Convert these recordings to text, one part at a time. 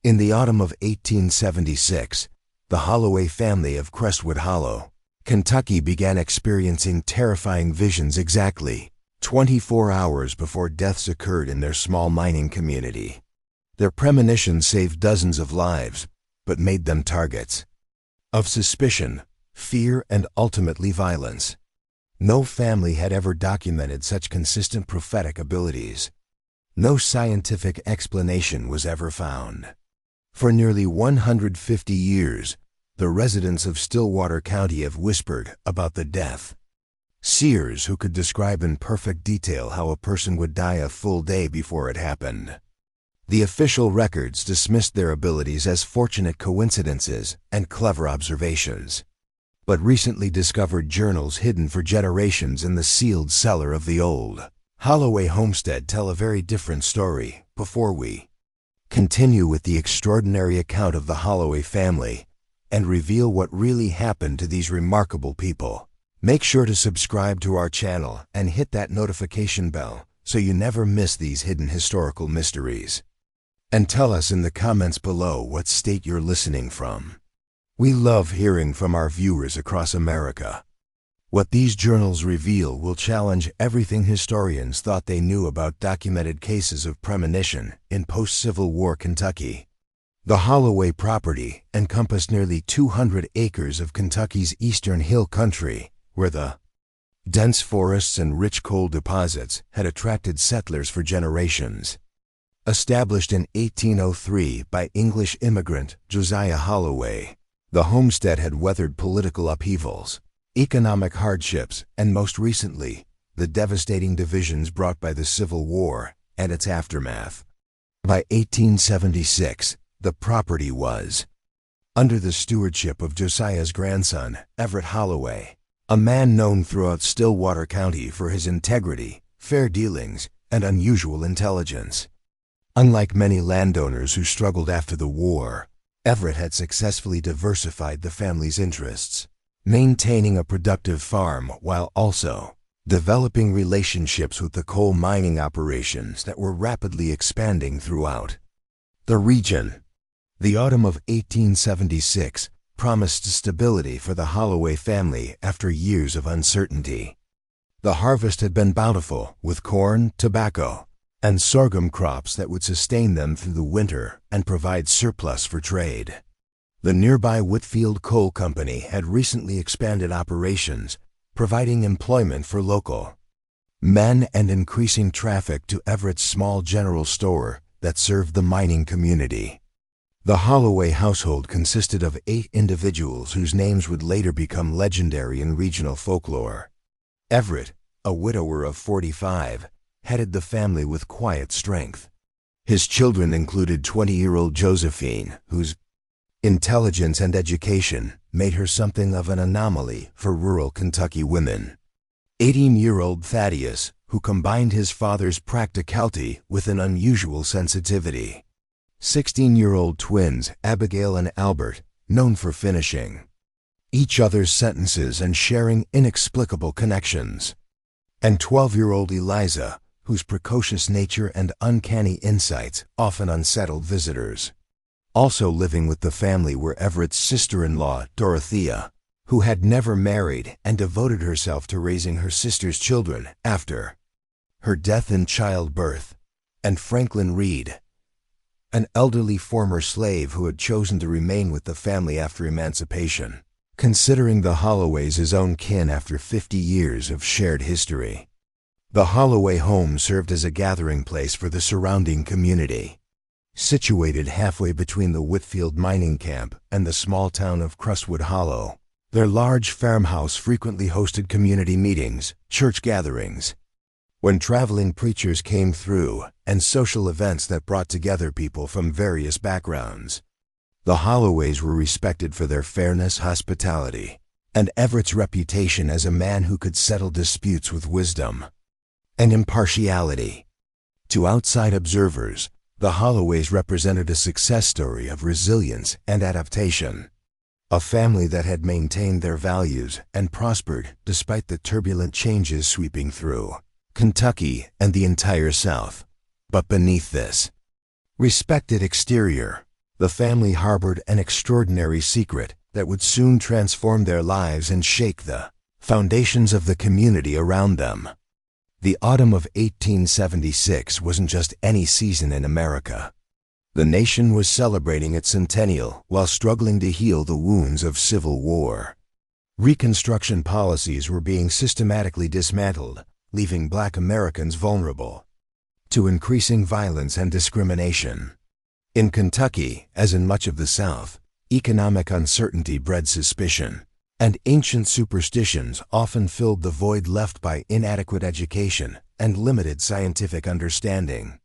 In the autumn of 1876, the Holloway family of Crestwood Hollow, Kentucky began experiencing terrifying visions exactly 24 hours before deaths occurred in their small mining community. Their premonitions saved dozens of lives, but made them targets of suspicion, fear, and ultimately violence. No family had ever documented such consistent prophetic abilities. No scientific explanation was ever found. For nearly 150 years, the residents of Stillwater County have whispered about the death. Seers who could describe in perfect detail how a person would die a full day before it happened. The official records dismissed their abilities as fortunate coincidences and clever observations. But recently discovered journals hidden for generations in the sealed cellar of the old Holloway homestead tell a very different story. Before we continue with the extraordinary account of the Holloway family and reveal what really happened to these remarkable people, make sure to subscribe to our channel and hit that notification bell so you never miss these hidden historical mysteries. And tell us in the comments below what state you're listening from. We love hearing from our viewers across America. What these journals reveal will challenge everything historians thought they knew about documented cases of premonition in post-Civil War Kentucky. The Holloway property encompassed nearly 200 acres of Kentucky's eastern hill country, where the dense forests and rich coal deposits had attracted settlers for generations. Established in 1803 by English immigrant Josiah Holloway, the homestead had weathered political upheavals, economic hardships, and most recently, the devastating divisions brought by the Civil War and its aftermath. By 1876, the property was under the stewardship of Josiah's grandson, Everett Holloway, a man known throughout Stillwater County for his integrity, fair dealings, and unusual intelligence. Unlike many landowners who struggled after the war, Everett had successfully diversified the family's interests, maintaining a productive farm while also developing relationships with the coal mining operations that were rapidly expanding throughout the region. The autumn of 1876 promised stability for the Holloway family after years of uncertainty. The harvest had been bountiful, with corn, tobacco, and sorghum crops that would sustain them through the winter and provide surplus for trade. The nearby Whitfield Coal Company had recently expanded operations, providing employment for local men and increasing traffic to Everett's small general store that served the mining community. The Holloway household consisted of 8 individuals whose names would later become legendary in regional folklore. Everett, a widower of 45, headed the family with quiet strength. His children included 20-year-old Josephine, whose intelligence and education made her something of an anomaly for rural Kentucky women. 18-year-old Thaddeus, who combined his father's practicality with an unusual sensitivity. 16-year-old twins Abigail and Albert, known for finishing each other's sentences and sharing inexplicable connections. And 12-year-old Eliza, whose precocious nature and uncanny insights often unsettled visitors. Also living with the family were Everett's sister-in-law, Dorothea, who had never married and devoted herself to raising her sister's children after her death in childbirth, and Franklin Reed, an elderly former slave who had chosen to remain with the family after emancipation, considering the Holloways his own kin after 50 years of shared history. The Holloway home served as a gathering place for the surrounding community. Situated halfway between the Whitfield mining camp and the small town of Crestwood Hollow, their large farmhouse frequently hosted community meetings, church gatherings, when traveling preachers came through, and social events that brought together people from various backgrounds. The Holloways were respected for their fairness, hospitality, and Everett's reputation as a man who could settle disputes with wisdom and impartiality. To outside observers, the Holloways represented a success story of resilience and adaptation. A family that had maintained their values and prospered despite the turbulent changes sweeping through Kentucky and the entire South. But beneath this respected exterior The family harbored an extraordinary secret that would soon transform their lives and shake the foundations of the community around them. The autumn of 1876 wasn't just any season in America. The nation was celebrating its centennial while struggling to heal the wounds of Civil War. Reconstruction policies were being systematically dismantled, leaving Black Americans vulnerable to increasing violence and discrimination. In Kentucky, as in much of the South, economic uncertainty bred suspicion, and ancient superstitions often filled the void left by inadequate education and limited scientific understanding.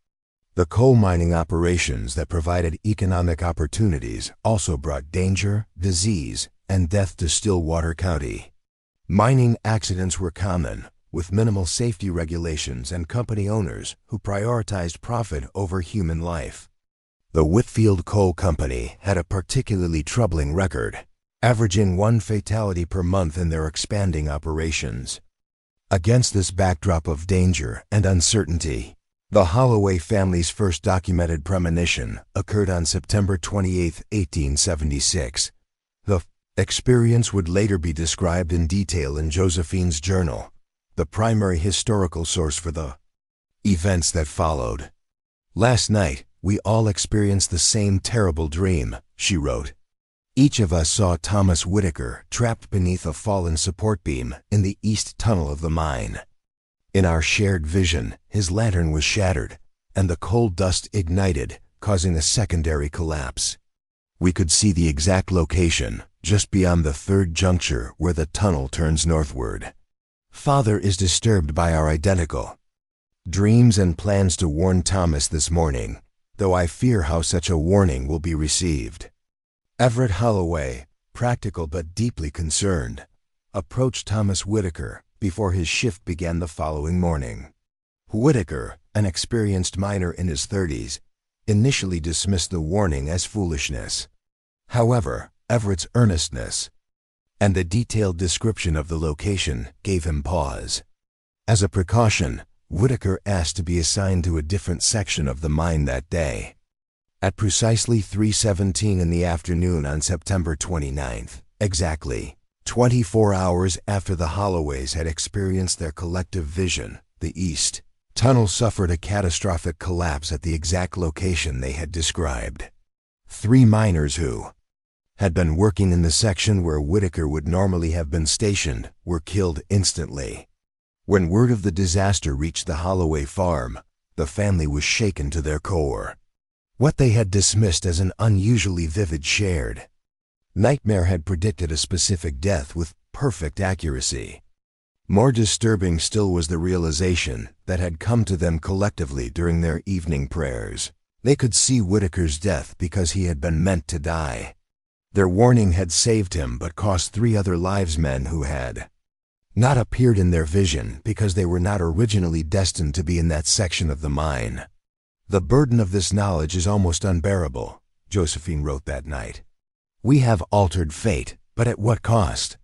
The coal mining operations that provided economic opportunities also brought danger, disease, and death to Stillwater County. Mining accidents were common, with minimal safety regulations and company owners who prioritized profit over human life. The Whitfield Coal Company had a particularly troubling record, averaging 1 fatality per month in their expanding operations. Against this backdrop of danger and uncertainty, the Holloway family's first documented premonition occurred on September 28, 1876. The experience would later be described in detail in Josephine's journal, the primary historical source for the events that followed. "Last night, we all experienced the same terrible dream," she wrote. "Each of us saw Thomas Whitaker trapped beneath a fallen support beam in the east tunnel of the mine. In our shared vision, his lantern was shattered, and the coal dust ignited, causing a secondary collapse. We could see the exact location, just beyond the third juncture where the tunnel turns northward. Father is disturbed by our identical dreams and plans to warn Thomas this morning, though I fear how such a warning will be received." Everett Holloway, practical but deeply concerned, approached Thomas Whitaker before his shift began the following morning. Whitaker, an experienced miner in his 30s, initially dismissed the warning as foolishness. However, Everett's earnestness and the detailed description of the location gave him pause. As a precaution, Whitaker asked to be assigned to a different section of the mine that day. At precisely 3:17 in the afternoon on September 29th, exactly 24 hours after the Holloways had experienced their collective vision, the east tunnel suffered a catastrophic collapse at the exact location they had described. 3 miners who had been working in the section where Whitaker would normally have been stationed were killed instantly. When word of the disaster reached the Holloway farm, the family was shaken to their core. What they had dismissed as an unusually vivid shared nightmare had predicted a specific death with perfect accuracy. More disturbing still was the realization that had come to them collectively during their evening prayers. They could see Whitaker's death because he had been meant to die. Their warning had saved him but cost 3 other lives, men who had not appeared in their vision because they were not originally destined to be in that section of the mine. "The burden of this knowledge is almost unbearable," Josephine wrote that night. "We have altered fate, but at what cost?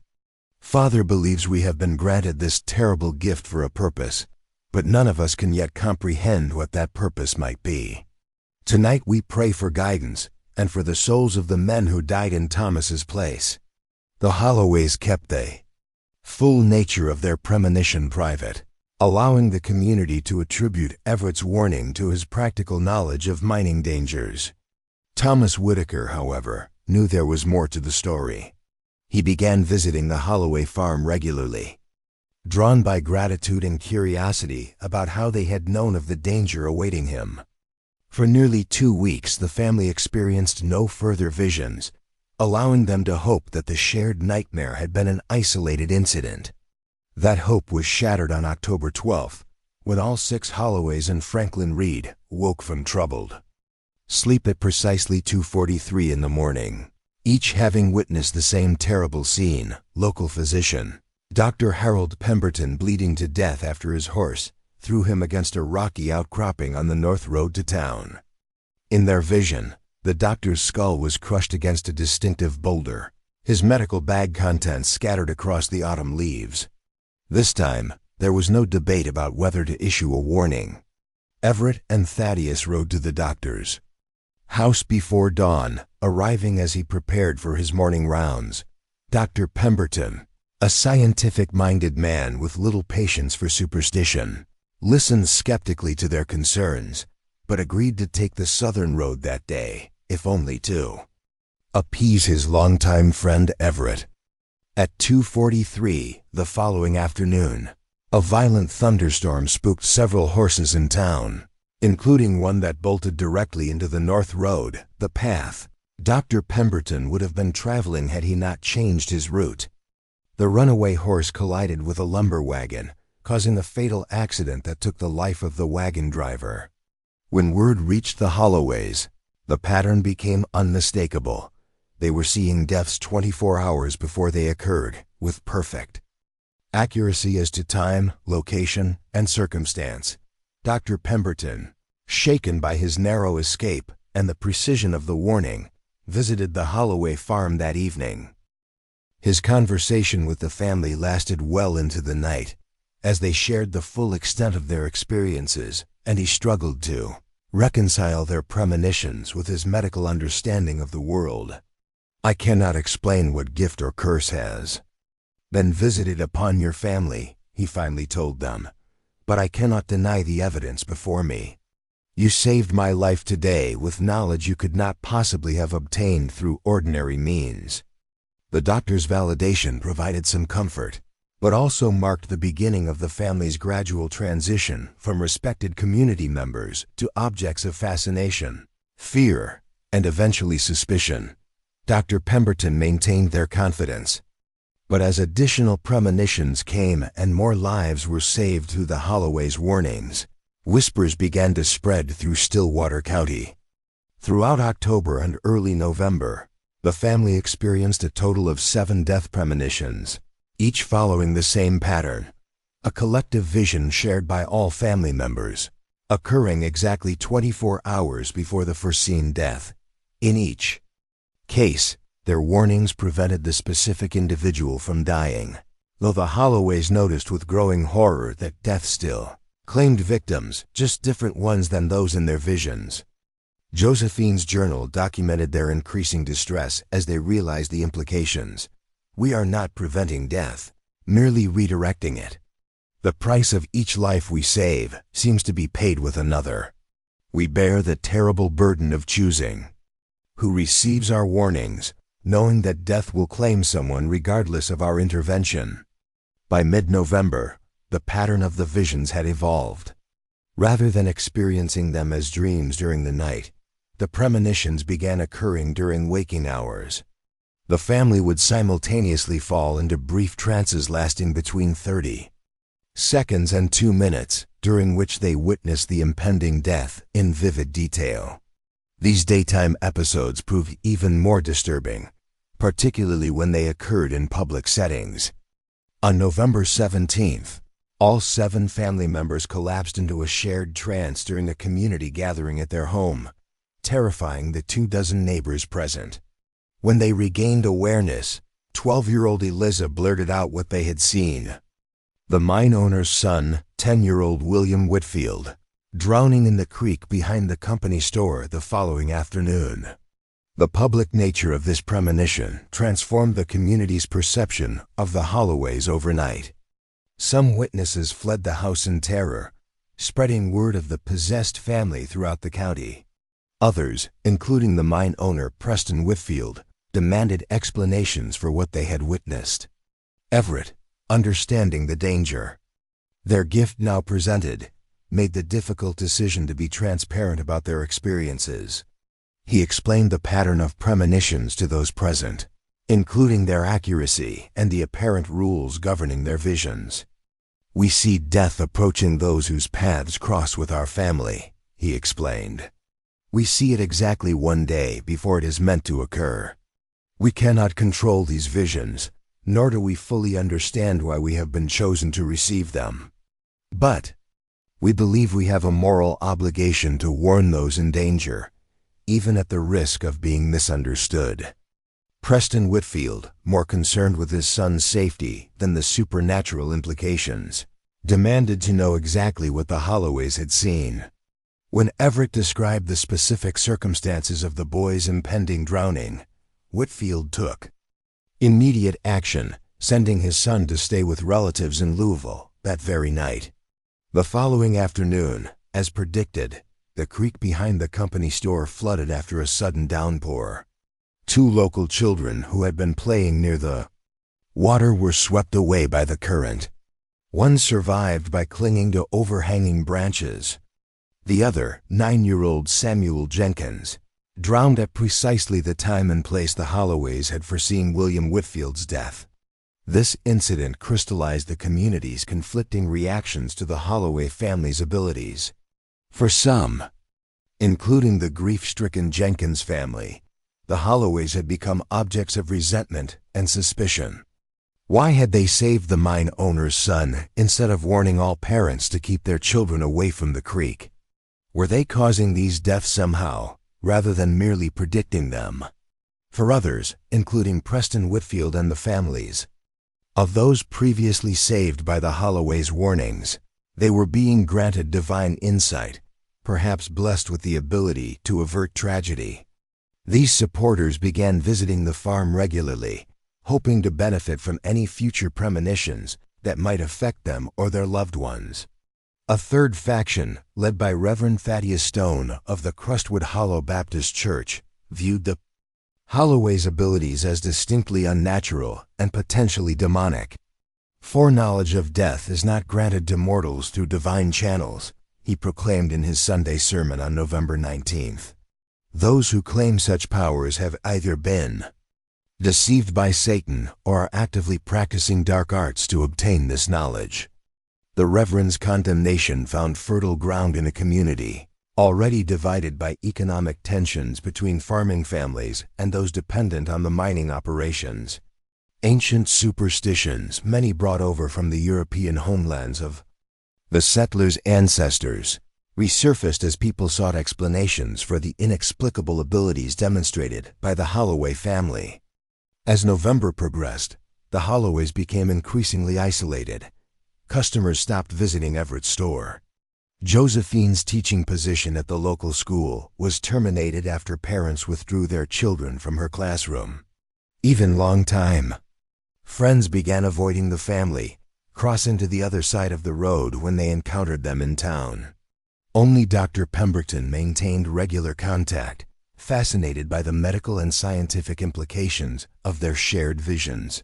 Father believes we have been granted this terrible gift for a purpose, but none of us can yet comprehend what that purpose might be. Tonight we pray for guidance and for the souls of the men who died in Thomas's place." The Holloways kept the full nature of their premonition private, allowing the community to attribute Everett's warning to his practical knowledge of mining dangers. Thomas Whitaker, however, knew there was more to the story. He began visiting the Holloway farm regularly, drawn by gratitude and curiosity about how they had known of the danger awaiting him. For nearly 2 weeks, the family experienced no further visions, allowing them to hope that the shared nightmare had been an isolated incident. That hope was shattered on October 12th, when all 6 Holloways and Franklin Reed woke from troubled sleep at precisely 2:43 in the morning, each having witnessed the same terrible scene. Local physician, Dr. Harold Pemberton, bleeding to death after his horse threw him against a rocky outcropping on the north road to town. In their vision, the doctor's skull was crushed against a distinctive boulder, his medical bag contents scattered across the autumn leaves. This time, there was no debate about whether to issue a warning. Everett and Thaddeus rode to the doctor's House before dawn, arriving as he prepared for his morning rounds. Dr. Pemberton, a scientific-minded man with little patience for superstition, listened skeptically to their concerns, but agreed to take the southern road that day, if only to appease his longtime friend Everett. At 2:43 the following afternoon, a violent thunderstorm spooked several horses in town, including one that bolted directly into the north road, the path Dr. Pemberton would have been traveling had he not changed his route. The runaway horse collided with a lumber wagon, causing the fatal accident that took the life of the wagon driver. When word reached the Holloways, the pattern became unmistakable. They were seeing deaths 24 hours before they occurred, with perfect accuracy as to time, location, and circumstance. Dr. Pemberton, shaken by his narrow escape and the precision of the warning, visited the Holloway farm that evening. His conversation with the family lasted well into the night, as they shared the full extent of their experiences, and he struggled to reconcile their premonitions with his medical understanding of the world. "I cannot explain what gift or curse has been visited upon your family," he finally told them, "but I cannot deny the evidence before me. You saved my life today with knowledge you could not possibly have obtained through ordinary means." The doctor's validation provided some comfort, but also marked the beginning of the family's gradual transition from respected community members to objects of fascination, fear, and eventually suspicion. Dr. Pemberton maintained their confidence. But as additional premonitions came and more lives were saved through the Holloway's warnings, whispers began to spread through Stillwater County. Throughout October and early November, the family experienced a total of 7 death premonitions, each following the same pattern, a collective vision shared by all family members, occurring exactly 24 hours before the foreseen death. In each case, their warnings prevented the specific individual from dying, though the Holloways noticed with growing horror that death still claimed victims, just different ones than those in their visions. Josephine's journal documented their increasing distress as they realized the implications. "We are not preventing death, merely redirecting it. The price of each life we save seems to be paid with another. We bear the terrible burden of choosing who receives our warnings, knowing that death will claim someone regardless of our intervention." By mid-November, the pattern of the visions had evolved. Rather than experiencing them as dreams during the night, the premonitions began occurring during waking hours. The family would simultaneously fall into brief trances lasting between 30 seconds and 2 minutes, during which they witnessed the impending death in vivid detail. These daytime episodes proved even more disturbing, particularly when they occurred in public settings. On November 17th, all 7 family members collapsed into a shared trance during a community gathering at their home, terrifying the 24 neighbors present. When they regained awareness, 12-year-old Eliza blurted out what they had seen. The mine owner's son, 10-year-old William Whitfield, drowning in the creek behind the company store the following afternoon. The public nature of this premonition transformed the community's perception of the Holloways overnight. Some witnesses fled the house in terror, spreading word of the possessed family throughout the county. Others, including the mine owner Preston Whitfield, demanded explanations for what they had witnessed. Everett, understanding the danger their gift now presented, made the difficult decision to be transparent about their experiences. He explained the pattern of premonitions to those present, including their accuracy and the apparent rules governing their visions. "We see death approaching those whose paths cross with our family," he explained. "We see it exactly one day before it is meant to occur. We cannot control these visions, nor do we fully understand why we have been chosen to receive them. But we believe we have a moral obligation to warn those in danger, even at the risk of being misunderstood." Preston Whitfield, more concerned with his son's safety than the supernatural implications, demanded to know exactly what the Holloways had seen. When Everett described the specific circumstances of the boy's impending drowning, Whitfield took immediate action, sending his son to stay with relatives in Louisville that very night. The following afternoon, as predicted, the creek behind the company store flooded after a sudden downpour. 2 local children who had been playing near the water were swept away by the current. One survived by clinging to overhanging branches. The other, 9-year-old Samuel Jenkins, drowned at precisely the time and place the Holloways had foreseen William Whitfield's death. This incident crystallized the community's conflicting reactions to the Holloway family's abilities. For some, including the grief-stricken Jenkins family, the Holloways had become objects of resentment and suspicion. Why had they saved the mine owner's son instead of warning all parents to keep their children away from the creek? Were they causing these deaths somehow, rather than merely predicting them? For others, including Preston Whitfield and the families of those previously saved by the Holloways' warnings, they were being granted divine insight, perhaps blessed with the ability to avert tragedy. These supporters began visiting the farm regularly, hoping to benefit from any future premonitions that might affect them or their loved ones. A third faction, led by Reverend Thaddeus Stone of the Crestwood Hollow Baptist Church, viewed the Holloway's abilities as distinctly unnatural and potentially demonic. Foreknowledge of death is not granted to mortals through divine channels, he proclaimed in his Sunday sermon on November 19th. Those who claim such powers have either been deceived by Satan or are actively practicing dark arts to obtain this knowledge. The Reverend's condemnation found fertile ground in a community already divided by economic tensions between farming families and those dependent on the mining operations. Ancient superstitions many brought over from the European homelands of the settlers' ancestors resurfaced as people sought explanations for the inexplicable abilities demonstrated by the Holloway family. As November progressed, the Holloways became increasingly isolated. Customers stopped visiting Everett's store. Josephine's teaching position at the local school was terminated after parents withdrew their children from her classroom. Even long-time friends began avoiding the family, crossing to the other side of the road when they encountered them in town. Only Dr. Pemberton maintained regular contact, fascinated by the medical and scientific implications of their shared visions.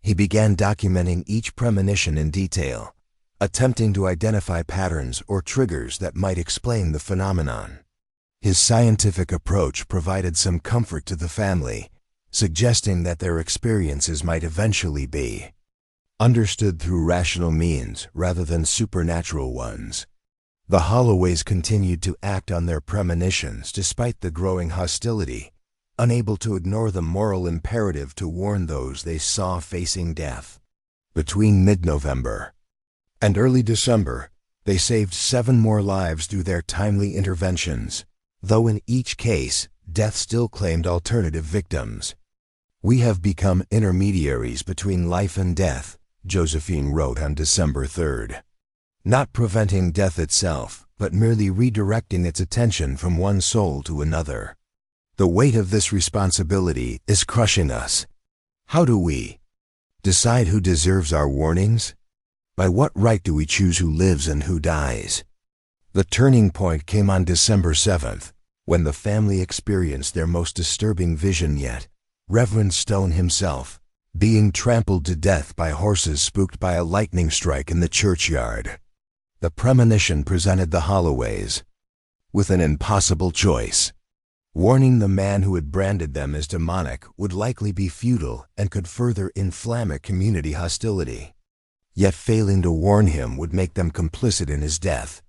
He began documenting each premonition in detail, attempting to identify patterns or triggers that might explain the phenomenon. His scientific approach provided some comfort to the family, suggesting that their experiences might eventually be understood through rational means rather than supernatural ones. The Holloways continued to act on their premonitions despite the growing hostility, unable to ignore the moral imperative to warn those they saw facing death. Between mid-November and early December, they saved 7 more lives through their timely interventions, though in each case, death still claimed alternative victims. "We have become intermediaries between life and death," Josephine wrote on December 3rd. "Not preventing death itself, but merely redirecting its attention from one soul to another. The weight of this responsibility is crushing us. How do we decide who deserves our warnings? By what right do we choose who lives and who dies?" The turning point came on December 7th, when the family experienced their most disturbing vision yet: Reverend Stone himself being trampled to death by horses spooked by a lightning strike in the churchyard. The premonition presented the Holloways with an impossible choice. Warning the man who had branded them as demonic would likely be futile and could further inflame community hostility. Yet failing to warn him would make them complicit in his death.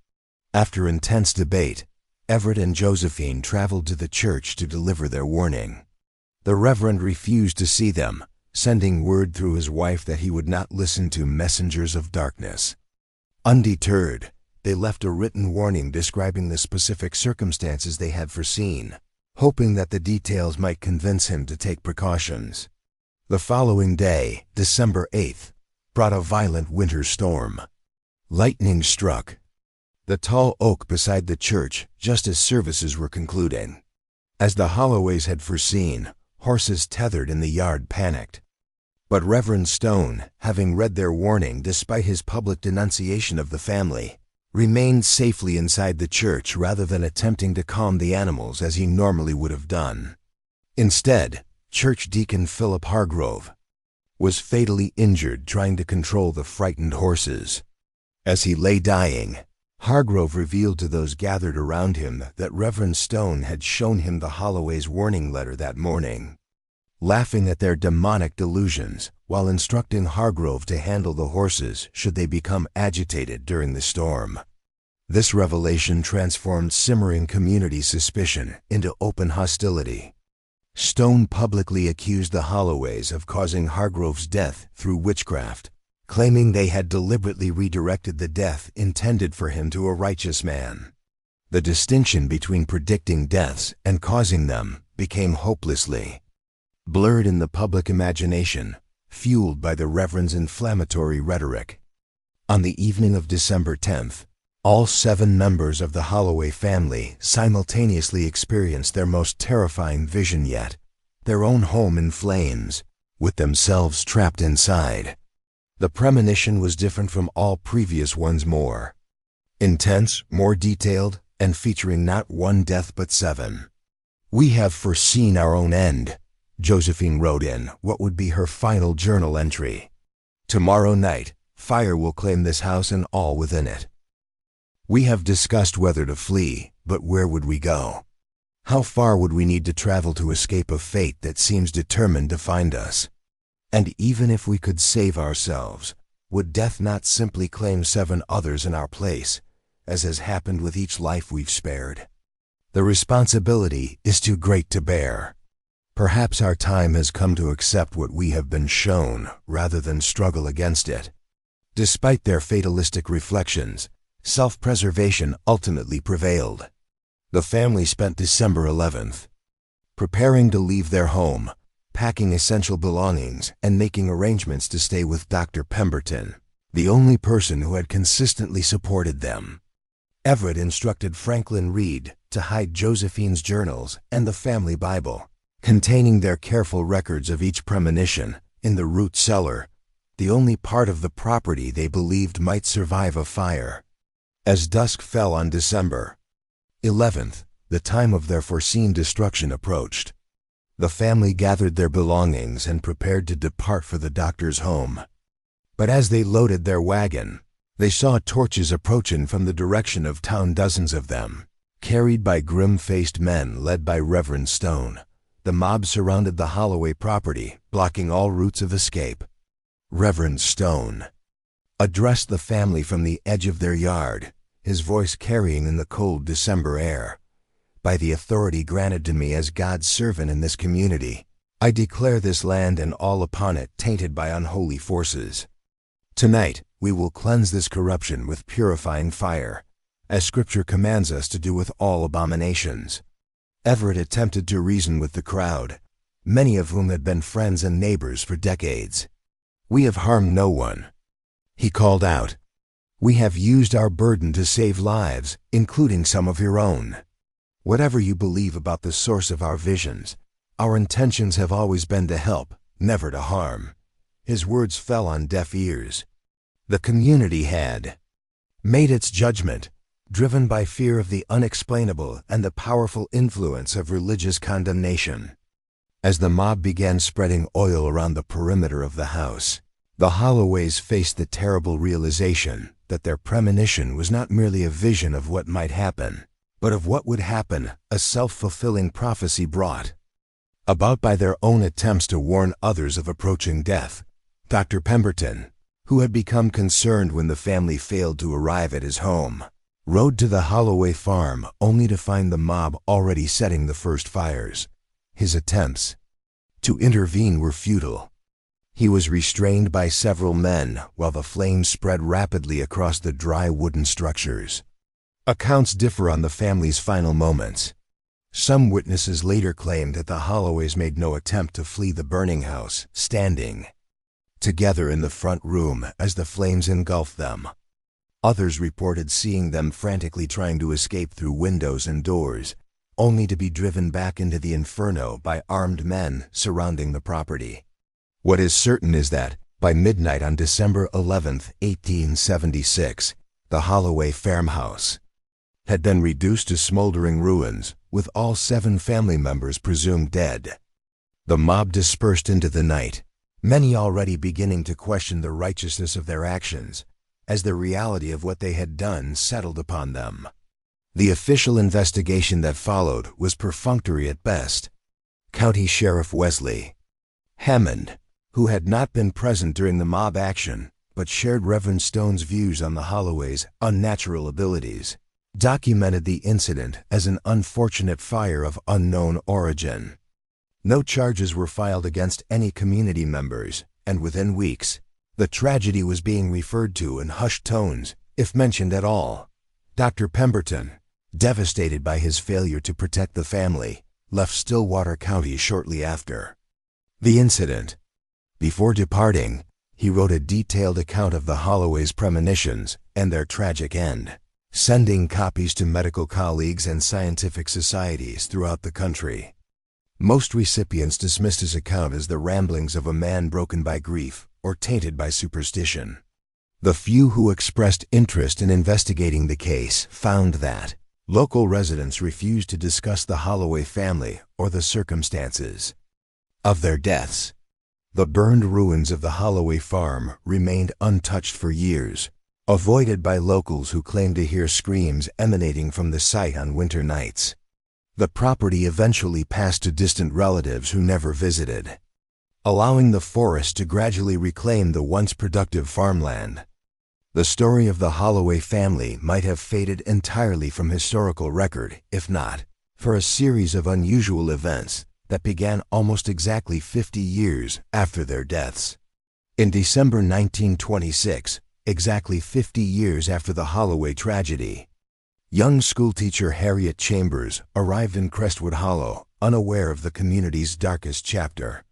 After intense debate, Everett and Josephine traveled to the church to deliver their warning. The Reverend refused to see them, sending word through his wife that he would not listen to messengers of darkness. Undeterred, they left a written warning describing the specific circumstances they had foreseen, hoping that the details might convince him to take precautions. The following day, December 8th, brought a violent winter storm. Lightning struck, the tall oak beside the church, just as services were concluding. As the Holloways had foreseen, horses tethered in the yard panicked. But Reverend Stone, having read their warning despite his public denunciation of the family, remained safely inside the church rather than attempting to calm the animals as he normally would have done. Instead, Church Deacon Philip Hargrove was fatally injured trying to control the frightened horses. As he lay dying, Hargrove revealed to those gathered around him that Reverend Stone had shown him the Holloway's warning letter that morning. Laughing at their demonic delusions while instructing Hargrove to handle the horses should they become agitated during the storm. This revelation transformed simmering community suspicion into open hostility. Stone publicly accused the Holloways of causing Hargrove's death through witchcraft, claiming they had deliberately redirected the death intended for him to a righteous man. The distinction between predicting deaths and causing them became hopelessly blurred in the public imagination, fueled by the Reverend's inflammatory rhetoric. On the evening of December 10th, all 7 members of the Holloway family simultaneously experienced their most terrifying vision yet, their own home in flames, with themselves trapped inside. The premonition was different from all previous ones, more intense, more detailed, and featuring not one death but 7. "We have foreseen our own end," Josephine wrote in what would be her final journal entry. "Tomorrow night, fire will claim this house and all within it. We have discussed whether to flee, but where would we go? How far would we need to travel to escape a fate that seems determined to find us? And even if we could save ourselves, would death not simply claim 7 others in our place, as has happened with each life we've spared? The responsibility is too great to bear. Perhaps our time has come to accept what we have been shown rather than struggle against it." Despite their fatalistic reflections, self-preservation ultimately prevailed. The family spent December 11th preparing to leave their home, packing essential belongings, and making arrangements to stay with Dr. Pemberton, the only person who had consistently supported them. Everett instructed Franklin Reed to hide Josephine's journals and the family Bible, containing their careful records of each premonition, in the root cellar, the only part of the property they believed might survive a fire. As dusk fell on December 11th, the time of their foreseen destruction approached. The family gathered their belongings and prepared to depart for the doctor's home. But as they loaded their wagon, they saw torches approaching from the direction of town, dozens of them, carried by grim-faced men led by Reverend Stone. The mob surrounded the Holloway property, blocking all routes of escape. Reverend Stone addressed the family from the edge of their yard, his voice carrying in the cold December air. "By the authority granted to me as God's servant in this community, I declare this land and all upon it tainted by unholy forces. Tonight, we will cleanse this corruption with purifying fire, as Scripture commands us to do with all abominations." Everett attempted to reason with the crowd, many of whom had been friends and neighbors for decades. "We have harmed no one," he called out. "We have used our burden to save lives, including some of your own. Whatever you believe about the source of our visions, our intentions have always been to help, never to harm." His words fell on deaf ears. The community had made its judgment, driven by fear of the unexplainable and the powerful influence of religious condemnation. As the mob began spreading oil around the perimeter of the house, the Holloways faced the terrible realization that their premonition was not merely a vision of what might happen, but of what would happen, a self-fulfilling prophecy brought about by their own attempts to warn others of approaching death. Dr. Pemberton, who had become concerned when the family failed to arrive at his home, rode to the Holloway farm only to find the mob already setting the first fires. His attempts to intervene were futile. He was restrained by several men while the flames spread rapidly across the dry wooden structures. Accounts differ on the family's final moments. Some witnesses later claimed that the Holloways made no attempt to flee the burning house, standing together in the front room as the flames engulfed them. Others reported seeing them frantically trying to escape through windows and doors, only to be driven back into the inferno by armed men surrounding the property. What is certain is that, by midnight on December 11, 1876, the Holloway farmhouse had been reduced to smoldering ruins, with all 7 family members presumed dead. The mob dispersed into the night, many already beginning to question the righteousness of their actions, as the reality of what they had done settled upon them. The official investigation that followed was perfunctory at best. County Sheriff Wesley Hammond, who had not been present during the mob action, but shared Reverend Stone's views on the Holloway's unnatural abilities, documented the incident as an unfortunate fire of unknown origin. No charges were filed against any community members, and within weeks, the tragedy was being referred to in hushed tones, if mentioned at all. Dr. Pemberton, devastated by his failure to protect the family, left Stillwater County shortly after the incident. Before departing, he wrote a detailed account of the Holloway's premonitions and their tragic end, sending copies to medical colleagues and scientific societies throughout the country. Most recipients dismissed his account as the ramblings of a man broken by grief or tainted by superstition. The few who expressed interest in investigating the case found that local residents refused to discuss the Holloway family or the circumstances of their deaths. The burned ruins of the Holloway farm remained untouched for years, avoided by locals who claimed to hear screams emanating from the site on winter nights. The property eventually passed to distant relatives who never visited, allowing the forest to gradually reclaim the once productive farmland. The story of the Holloway family might have faded entirely from historical record, if not for a series of unusual events that began almost exactly 50 years after their deaths. In December 1926, exactly 50 years after the Holloway tragedy, young schoolteacher Harriet Chambers arrived in Crestwood Hollow, unaware of the community's darkest chapter.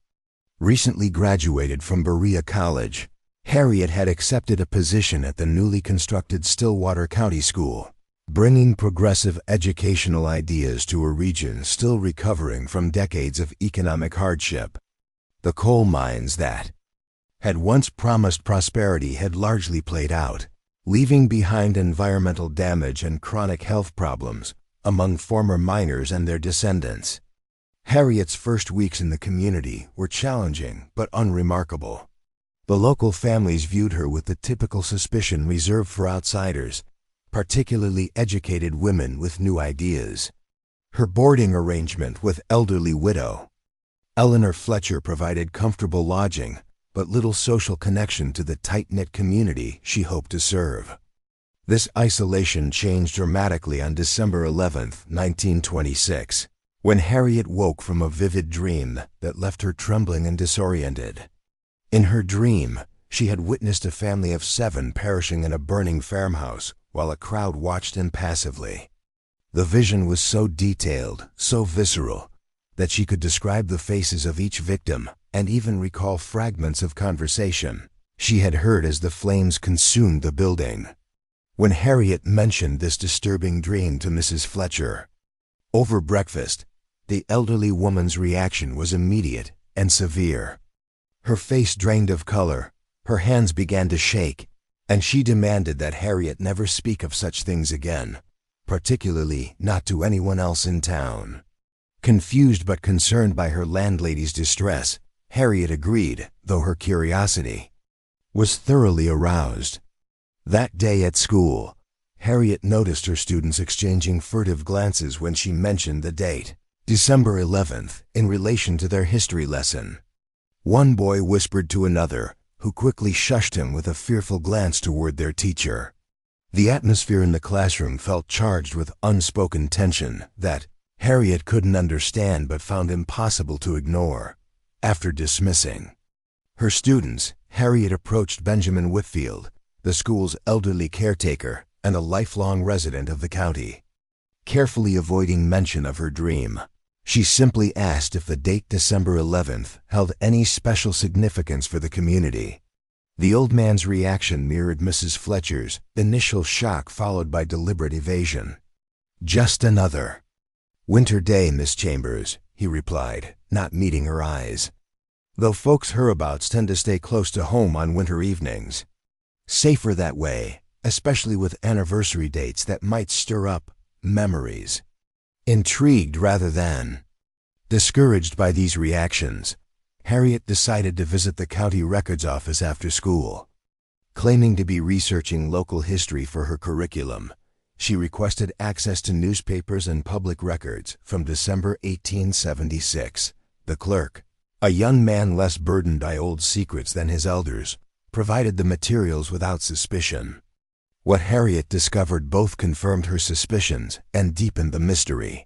Recently graduated from Berea College, Harriet had accepted a position at the newly constructed Stillwater County School, bringing progressive educational ideas to a region still recovering from decades of economic hardship. The coal mines that had once promised prosperity had largely played out, leaving behind environmental damage and chronic health problems among former miners and their descendants. Harriet's first weeks in the community were challenging but unremarkable. The local families viewed her with the typical suspicion reserved for outsiders, particularly educated women with new ideas. Her boarding arrangement with elderly widow Eleanor Fletcher provided comfortable lodging, but little social connection to the tight-knit community she hoped to serve. This isolation changed dramatically on December 11, 1926, when Harriet woke from a vivid dream that left her trembling and disoriented. In her dream, she had witnessed a family of 7 perishing in a burning farmhouse while a crowd watched impassively. The vision was so detailed, so visceral, that she could describe the faces of each victim and even recall fragments of conversation she had heard as the flames consumed the building. When Harriet mentioned this disturbing dream to Mrs. Fletcher over breakfast, the elderly woman's reaction was immediate and severe. Her face drained of color, her hands began to shake, and she demanded that Harriet never speak of such things again, particularly not to anyone else in town. Confused but concerned by her landlady's distress, Harriet agreed, though her curiosity was thoroughly aroused. That day at school, Harriet noticed her students exchanging furtive glances when she mentioned the date, December 11th, in relation to their history lesson. One boy whispered to another, who quickly shushed him with a fearful glance toward their teacher. The atmosphere in the classroom felt charged with unspoken tension that Harriet couldn't understand but found impossible to ignore. After dismissing her students, Harriet approached Benjamin Whitfield, the school's elderly caretaker and a lifelong resident of the county. Carefully avoiding mention of her dream, she simply asked if the date December 11th held any special significance for the community. The old man's reaction mirrored Mrs. Fletcher's, initial shock followed by deliberate evasion. "Just another winter day, Miss Chambers," he replied, not meeting her eyes. "Though folks hereabouts tend to stay close to home on winter evenings. Safer that way, especially with anniversary dates that might stir up memories." Intrigued rather than discouraged by these reactions, Harriet decided to visit the county records office after school. Claiming to be researching local history for her curriculum, she requested access to newspapers and public records from December 1876. The clerk, a young man less burdened by old secrets than his elders, provided the materials without suspicion. What Harriet discovered both confirmed her suspicions and deepened the mystery.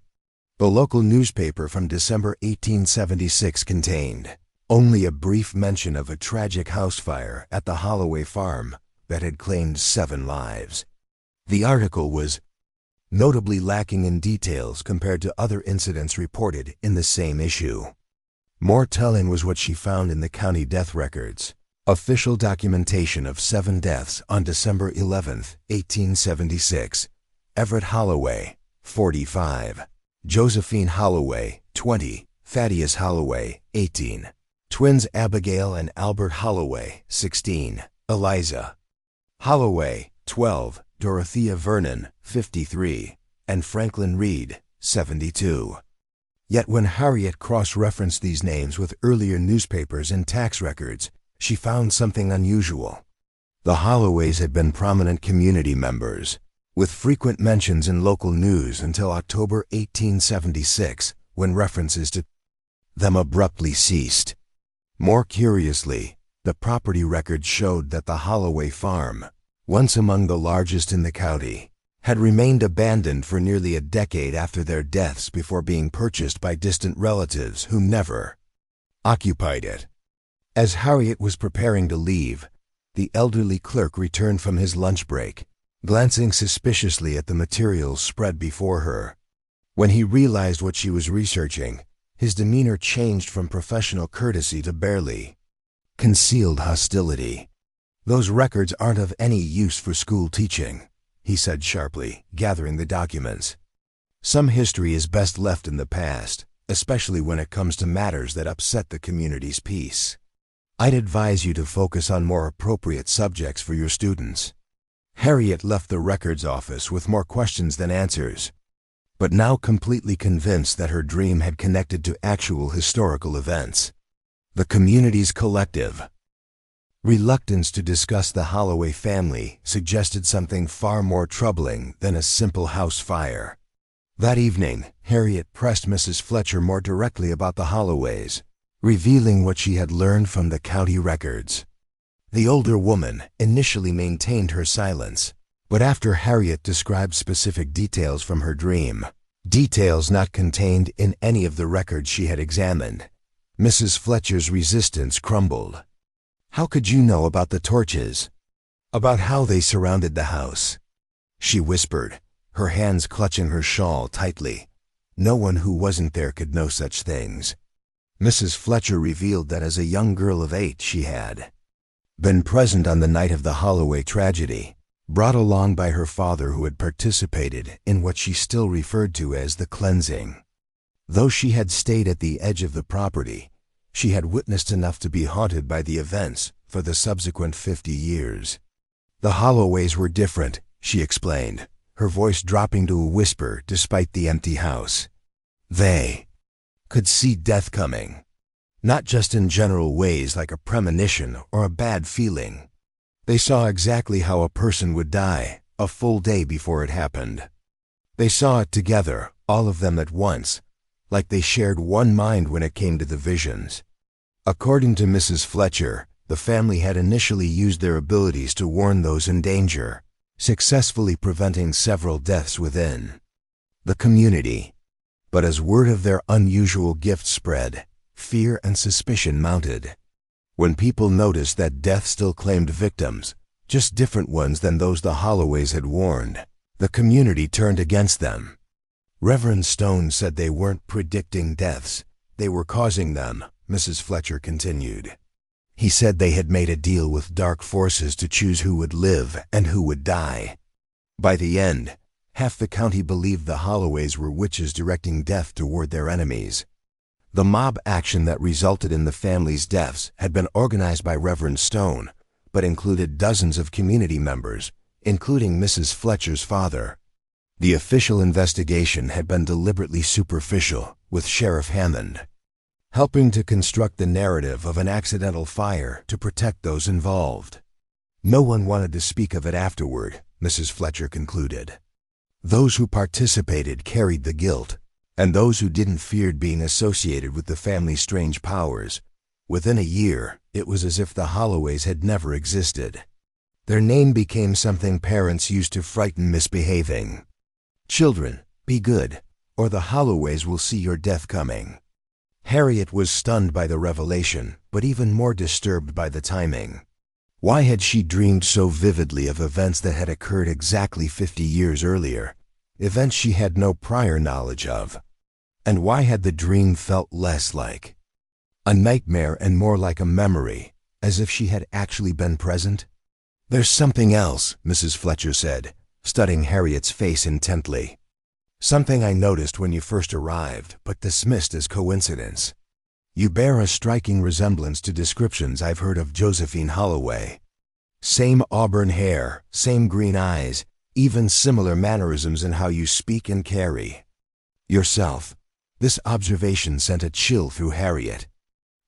The local newspaper from December 1876 contained only a brief mention of a tragic house fire at the Holloway farm that had claimed 7 lives. The article was notably lacking in details compared to other incidents reported in the same issue. More telling was what she found in the county death records. Official documentation of 7 deaths on December 11, 1876. Everett Holloway, 45. Josephine Holloway, 20. Thaddeus Holloway, 18. Twins Abigail and Albert Holloway, 16. Eliza Holloway, 12. Dorothea Vernon, 53. And Franklin Reed, 72. Yet when Harriet cross-referenced these names with earlier newspapers and tax records, she found something unusual. The Holloways had been prominent community members, with frequent mentions in local news until October 1876, when references to them abruptly ceased. More curiously, the property records showed that the Holloway farm, once among the largest in the county, had remained abandoned for nearly a decade after their deaths before being purchased by distant relatives who never occupied it. As Harriet was preparing to leave, the elderly clerk returned from his lunch break, glancing suspiciously at the materials spread before her. When he realized what she was researching, his demeanor changed from professional courtesy to barely concealed hostility. "Those records aren't of any use for school teaching," he said sharply, gathering the documents. "Some history is best left in the past, especially when it comes to matters that upset the community's peace. I'd advise you to focus on more appropriate subjects for your students." Harriet left the records office with more questions than answers, but now completely convinced that her dream had connected to actual historical events. The community's collective reluctance to discuss the Holloway family suggested something far more troubling than a simple house fire. That evening, Harriet pressed Mrs. Fletcher more directly about the Holloways, revealing what she had learned from the county records. The older woman initially maintained her silence, but after Harriet described specific details from her dream, details not contained in any of the records she had examined, Mrs. Fletcher's resistance crumbled. "How could you know about the torches? About how they surrounded the house?" she whispered, her hands clutching her shawl tightly. "No one who wasn't there could know such things." Mrs. Fletcher revealed that as a young girl of 8 she had been present on the night of the Holloway tragedy, brought along by her father who had participated in what she still referred to as the cleansing. Though she had stayed at the edge of the property, she had witnessed enough to be haunted by the events for the subsequent 50 years. "The Holloways were different," she explained, her voice dropping to a whisper despite the empty house. "They could see death coming, not just in general ways like a premonition or a bad feeling. They saw exactly how a person would die, a full day before it happened. They saw it together, all of them at once, like they shared one mind when it came to the visions." According to Mrs. Fletcher, the family had initially used their abilities to warn those in danger, successfully preventing several deaths within the community. But as word of their unusual gift spread, fear and suspicion mounted. When people noticed that death still claimed victims, just different ones than those the Holloways had warned, the community turned against them. Reverend Stone said they weren't predicting deaths, they were causing them, Mrs. Fletcher continued. He said they had made a deal with dark forces to choose who would live and who would die. By the end, half the county believed the Holloways were witches directing death toward their enemies. The mob action that resulted in the family's deaths had been organized by Reverend Stone, but included dozens of community members, including Mrs. Fletcher's father. The official investigation had been deliberately superficial, with Sheriff Hammond helping to construct the narrative of an accidental fire to protect those involved. No one wanted to speak of it afterward, Mrs. Fletcher concluded. Those who participated carried the guilt, and those who didn't feared being associated with the family's strange powers. Within a year, it was as if the Holloways had never existed. Their name became something parents used to frighten misbehaving. Children, be good, or the Holloways will see your death coming. Harriet was stunned by the revelation, but even more disturbed by the timing. Why had she dreamed so vividly of events that had occurred exactly 50 years earlier, events she had no prior knowledge of? And why had the dream felt less like a nightmare and more like a memory, as if she had actually been present? "There's something else," Mrs. Fletcher said, studying Harriet's face intently. "Something I noticed when you first arrived, but dismissed as coincidence. You bear a striking resemblance to descriptions I've heard of Josephine Holloway. Same auburn hair, same green eyes, even similar mannerisms in how you speak and carry yourself." This observation sent a chill through Harriet.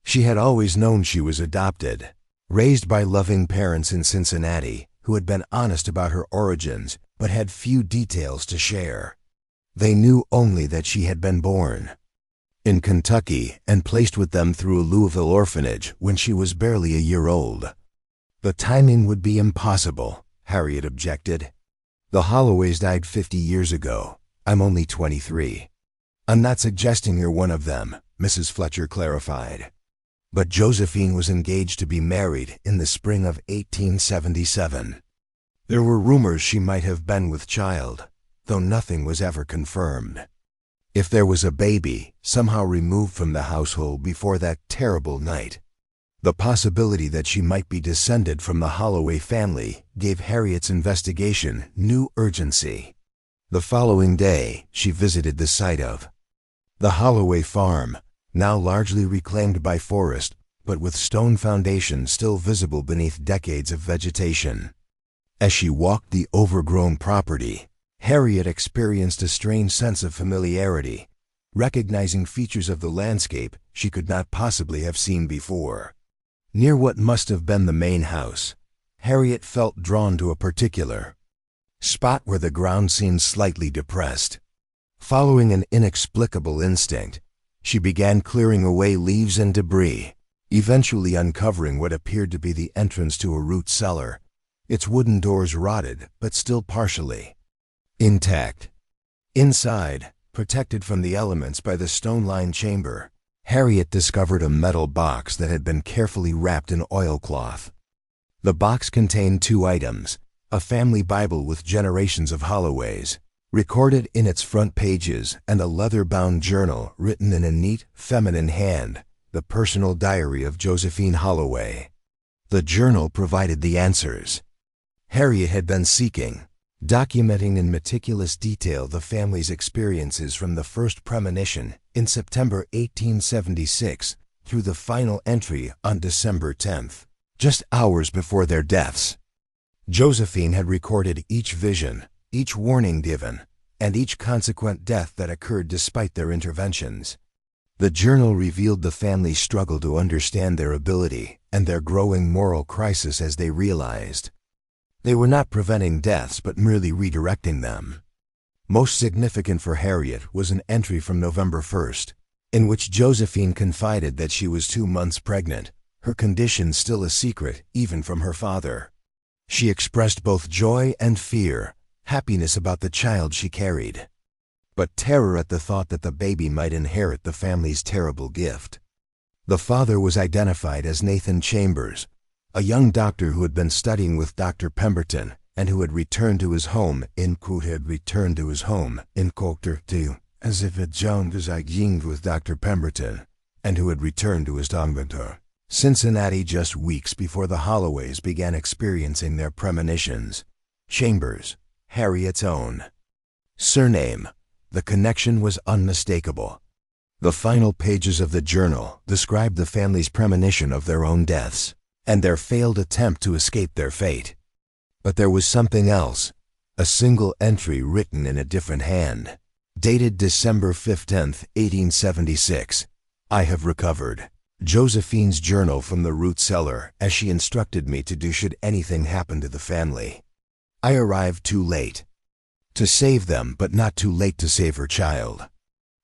She had always known she was adopted, raised by loving parents in Cincinnati who had been honest about her origins but had few details to share. They knew only that she had been born in Kentucky and placed with them through a Louisville orphanage when she was barely a year old. "The timing would be impossible," Harriet objected. "The Holloways died 50 years ago. I'm only 23. I'm not suggesting you're one of them," Mrs. Fletcher clarified. "But Josephine was engaged to be married in the spring of 1877. There were rumors she might have been with child, though nothing was ever confirmed. If there was a baby, somehow removed from the household before that terrible night, the possibility that she might be descended from the Holloway family gave Harriet's investigation new urgency. The following day, she visited the site of the Holloway farm, now largely reclaimed by forest, but with stone foundations still visible beneath decades of vegetation. As she walked the overgrown property, Harriet experienced a strange sense of familiarity, recognizing features of the landscape she could not possibly have seen before. Near what must have been the main house, Harriet felt drawn to a particular spot where the ground seemed slightly depressed. Following an inexplicable instinct, she began clearing away leaves and debris, eventually uncovering what appeared to be the entrance to a root cellar, its wooden doors rotted but still partially intact. Inside, protected from the elements by the stone-lined chamber, Harriet discovered a metal box that had been carefully wrapped in oilcloth. The box contained 2 items: a family Bible with generations of Holloways recorded in its front pages, and a leather-bound journal written in a neat, feminine hand, the personal diary of Josephine Holloway. The journal provided the answers Harriet had been seeking, documenting in meticulous detail the family's experiences from the first premonition in September 1876 through the final entry on December 10th, just hours before their deaths. Josephine had recorded each vision, each warning given, and each consequent death that occurred despite their interventions. The journal revealed the family's struggle to understand their ability and their growing moral crisis as they realized they were not preventing deaths but merely redirecting them. Most significant for Harriet was an entry from November 1st, in which Josephine confided that she was 2 months pregnant, her condition still a secret even from her father. She expressed both joy and fear, happiness about the child she carried, but terror at the thought that the baby might inherit the family's terrible gift. The father was identified as Nathan Chambers, a young doctor who had been studying with Dr. Pemberton and who had returned to his home in as if it Joan was with Dr. Pemberton, and who had returned to his dormitory. Cincinnati just weeks before the Holloways began experiencing their premonitions. Chambers, Harriet's own. Surname, the connection was unmistakable. The final pages of the journal described the family's premonition of their own deaths and their failed attempt to escape their fate. But there was something else, a single entry written in a different hand. Dated December 15, 1876. I have recovered Josephine's journal from the root cellar, as she instructed me to do should anything happen to the family. I arrived too late to save them, but not too late to save her child.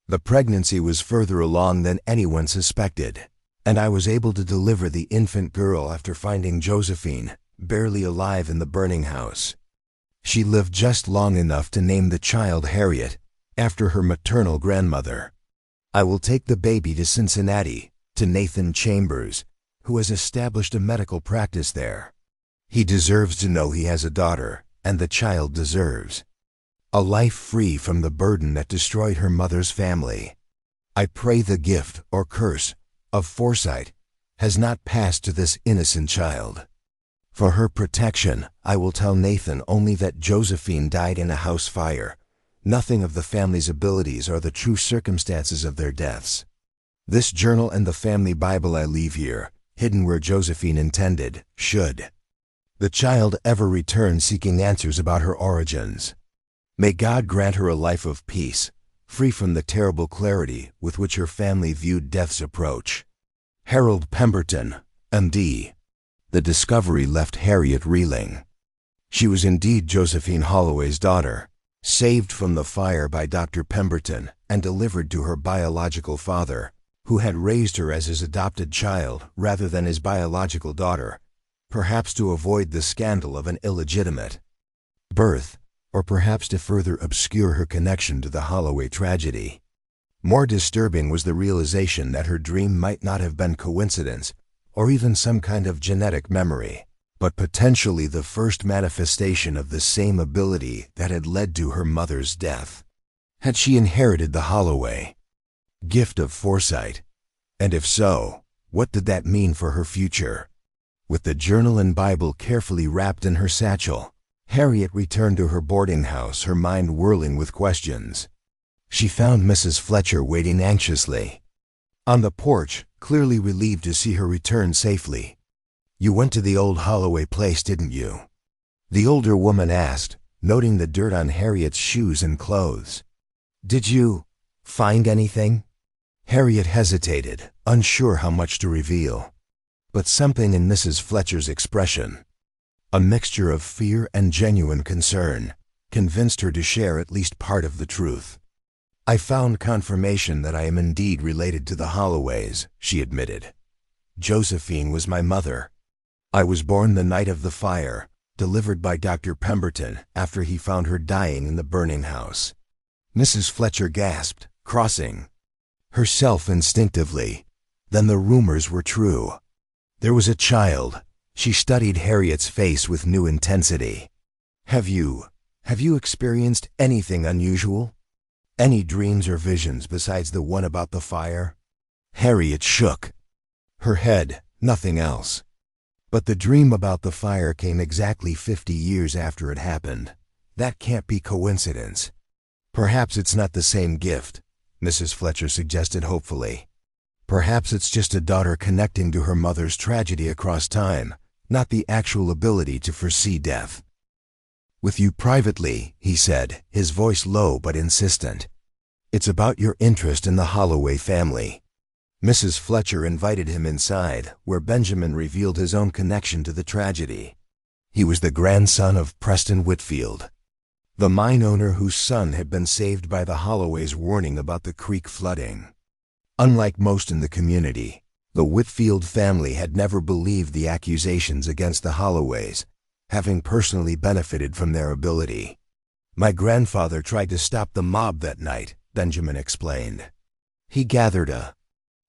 The pregnancy was further along than anyone suspected, and I was able to deliver the infant girl after finding Josephine barely alive in the burning house. She lived just long enough to name the child Harriet, after her maternal grandmother. I will take the baby to Cincinnati, to Nathan Chambers, who has established a medical practice there. He deserves to know he has a daughter, and the child deserves a life free from the burden that destroyed her mother's family. I pray the gift or curse of foresight has not passed to this innocent child. For her protection, I will tell Nathan only that Josephine died in a house fire, nothing of the family's abilities or the true circumstances of their deaths. This journal and the family Bible I leave here, hidden where Josephine intended, should the child ever return seeking answers about her origins. May God grant her a life of peace, free from the terrible clarity with which her family viewed death's approach. Harold Pemberton, M.D. The discovery left Harriet reeling. She was indeed Josephine Holloway's daughter, saved from the fire by Dr. Pemberton and delivered to her biological father, who had raised her as his adopted child rather than his biological daughter, perhaps to avoid the scandal of an illegitimate birth, or perhaps to further obscure her connection to the Holloway tragedy. More disturbing was the realization that her dream might not have been coincidence or even some kind of genetic memory, but potentially the first manifestation of the same ability that had led to her mother's death. Had she inherited the Holloway gift of foresight? And if so, what did that mean for her future? With the journal and Bible carefully wrapped in her satchel, Harriet returned to her boarding house, her mind whirling with questions. She found Mrs. Fletcher waiting anxiously on the porch, clearly relieved to see her return safely. "You went to the old Holloway place, didn't you?" the older woman asked, noting the dirt on Harriet's shoes and clothes. "Did you find anything?" Harriet hesitated, unsure how much to reveal. But something in Mrs. Fletcher's expression, a mixture of fear and genuine concern, convinced her to share at least part of the truth. "I found confirmation that I am indeed related to the Holloways," she admitted. "Josephine was my mother. I was born the night of the fire, delivered by Dr. Pemberton after he found her dying in the burning house." Mrs. Fletcher gasped, crossing herself instinctively. Then the rumors were true. There was a child. She studied Harriet's face with new intensity. Have you experienced anything unusual? Any dreams or visions besides the one about the fire?" Harriet shook her head, nothing else. "But the dream about the fire came exactly 50 years after it happened. That can't be coincidence." "Perhaps it's not the same gift," Mrs. Fletcher suggested hopefully. "Perhaps it's just a daughter connecting to her mother's tragedy across time, not the actual ability to foresee death." "With you privately," he said, his voice low but insistent. "It's about your interest in the Holloway family." Mrs. Fletcher invited him inside, where Benjamin revealed his own connection to the tragedy. He was the grandson of Preston Whitfield, the mine owner whose son had been saved by the Holloway's warning about the creek flooding. Unlike most in the community, the Whitfield family had never believed the accusations against the Holloways, having personally benefited from their ability. "My grandfather tried to stop the mob that night," Benjamin explained. "He gathered a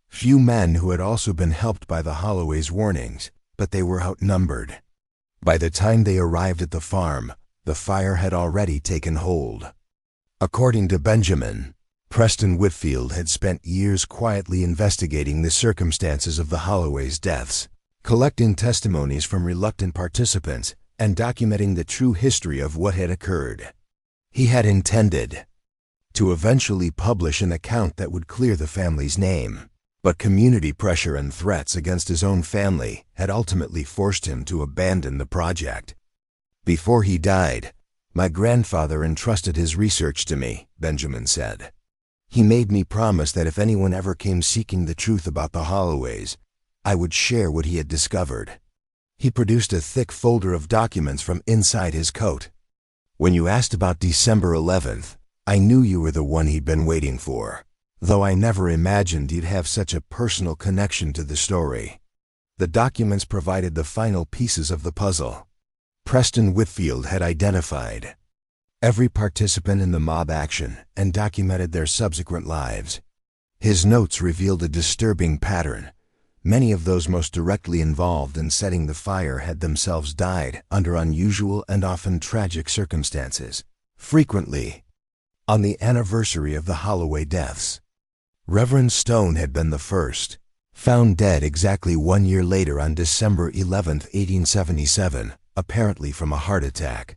few men who had also been helped by the Holloway's warnings, but they were outnumbered. By the time they arrived at the farm, the fire had already taken hold." According to Benjamin, Preston Whitfield had spent years quietly investigating the circumstances of the Holloway's deaths, collecting testimonies from reluctant participants, and documenting the true history of what had occurred. He had intended to eventually publish an account that would clear the family's name, but community pressure and threats against his own family had ultimately forced him to abandon the project. "Before he died, my grandfather entrusted his research to me," Benjamin said. "He made me promise that if anyone ever came seeking the truth about the Holloways, I would share what he had discovered." He produced a thick folder of documents from inside his coat. "When you asked about December 11th, I knew you were the one he'd been waiting for, though I never imagined you'd have such a personal connection to the story." The documents provided the final pieces of the puzzle. Preston Whitfield had identified every participant in the mob action and documented their subsequent lives. His notes revealed a disturbing pattern. Many of those most directly involved in setting the fire had themselves died under unusual and often tragic circumstances, frequently on the anniversary of the Holloway deaths. Reverend Stone had been the first, found dead exactly 1 year later on December 11, 1877, apparently from a heart attack.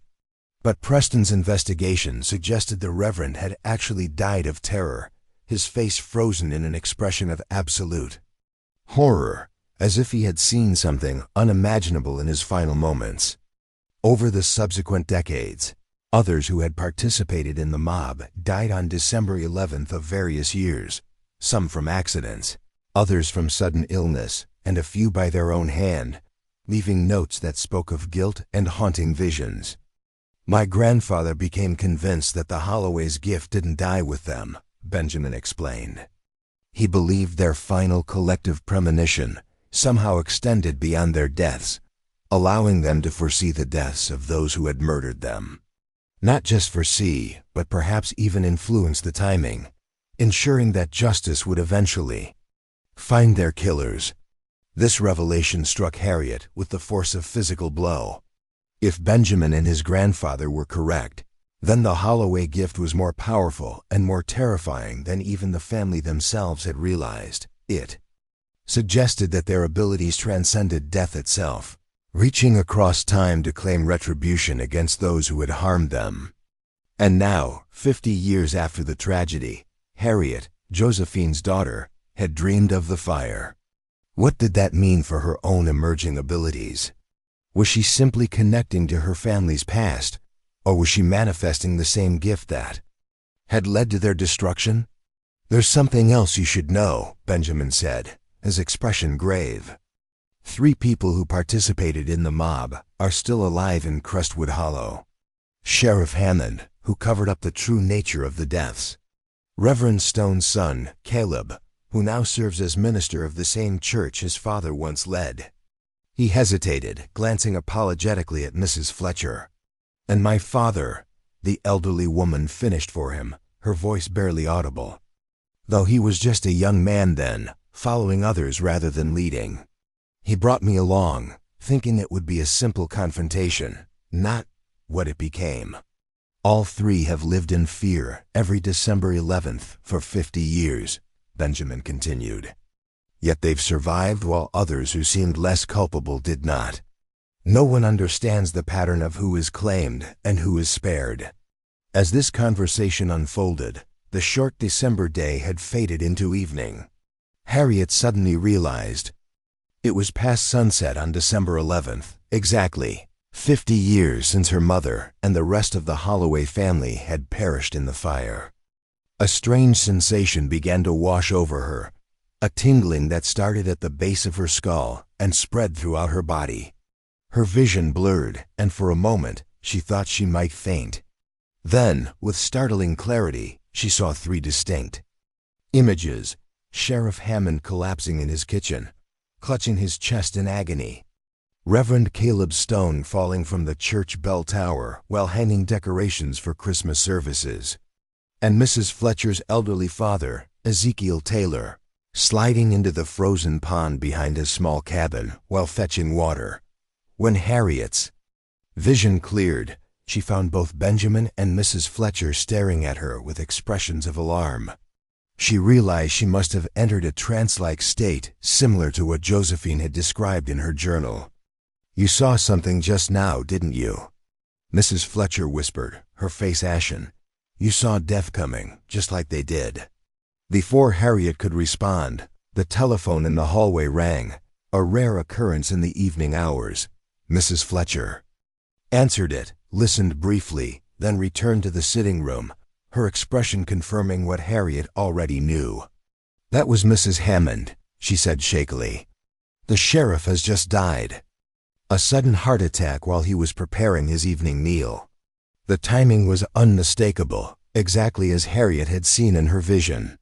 But Preston's investigation suggested the Reverend had actually died of terror, his face frozen in an expression of absolute horror, as if he had seen something unimaginable in his final moments. Over the subsequent decades, others who had participated in the mob died on December 11th of various years, some from accidents, others from sudden illness, and a few by their own hand, leaving notes that spoke of guilt and haunting visions. "My grandfather became convinced that the Holloway's gift didn't die with them," Benjamin explained. "He believed their final collective premonition somehow extended beyond their deaths, allowing them to foresee the deaths of those who had murdered them. Not just foresee, but perhaps even influence the timing, ensuring that justice would eventually find their killers." This revelation struck Harriet with the force of physical blow. If Benjamin and his grandfather were correct, then the Holloway gift was more powerful and more terrifying than even the family themselves had realized. It suggested that their abilities transcended death itself, reaching across time to claim retribution against those who had harmed them. And now, 50 years after the tragedy, Harriet, Josephine's daughter, had dreamed of the fire. What did that mean for her own emerging abilities? Was she simply connecting to her family's past, or was she manifesting the same gift that had led to their destruction? "There's something else you should know," Benjamin said, his expression grave. 3 people who participated in the mob are still alive in Crestwood Hollow. Sheriff Hammond, who covered up the true nature of the deaths. Reverend Stone's son, Caleb, who now serves as minister of the same church his father once led. He hesitated, glancing apologetically at Mrs. Fletcher. "And my father," the elderly woman finished for him, her voice barely audible, though he was just a young man then, following others rather than leading. "He brought me along, thinking it would be a simple confrontation, not what it became. All 3 have lived in fear every December 11th for 50 years, Benjamin continued. Yet they've survived while others who seemed less culpable did not. No one understands the pattern of who is claimed and who is spared." As this conversation unfolded, the short December day had faded into evening. Harriet suddenly realized it was past sunset on December 11th, exactly 50 years since her mother and the rest of the Holloway family had perished in the fire. A strange sensation began to wash over her, a tingling that started at the base of her skull and spread throughout her body. Her vision blurred, and for a moment she thought she might faint. Then, with startling clarity, she saw 3 distinct images: Sheriff Hammond collapsing in his kitchen, clutching his chest in agony; Reverend Caleb Stone falling from the church bell tower while hanging decorations for Christmas services; and Mrs. Fletcher's elderly father, Ezekiel Taylor, sliding into the frozen pond behind his small cabin while fetching water. When Harriet's vision cleared, she found both Benjamin and Mrs. Fletcher staring at her with expressions of alarm. She realized she must have entered a trance-like state, similar to what Josephine had described in her journal. "You saw something just now, didn't you?" Mrs. Fletcher whispered, her face ashen. "You saw death coming, just like they did." Before Harriet could respond, the telephone in the hallway rang, a rare occurrence in the evening hours. Mrs. Fletcher answered it, listened briefly, then returned to the sitting room, her expression confirming what Harriet already knew. "That was Mrs. Hammond," she said shakily. "The sheriff has just died. A sudden heart attack while he was preparing his evening meal." The timing was unmistakable, exactly as Harriet had seen in her vision.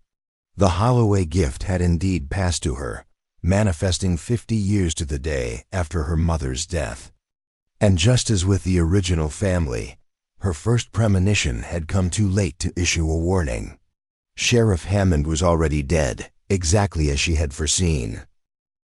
The Holloway gift had indeed passed to her, manifesting 50 years to the day after her mother's death. And just as with the original family, her first premonition had come too late to issue a warning. Sheriff Hammond was already dead, exactly as she had foreseen.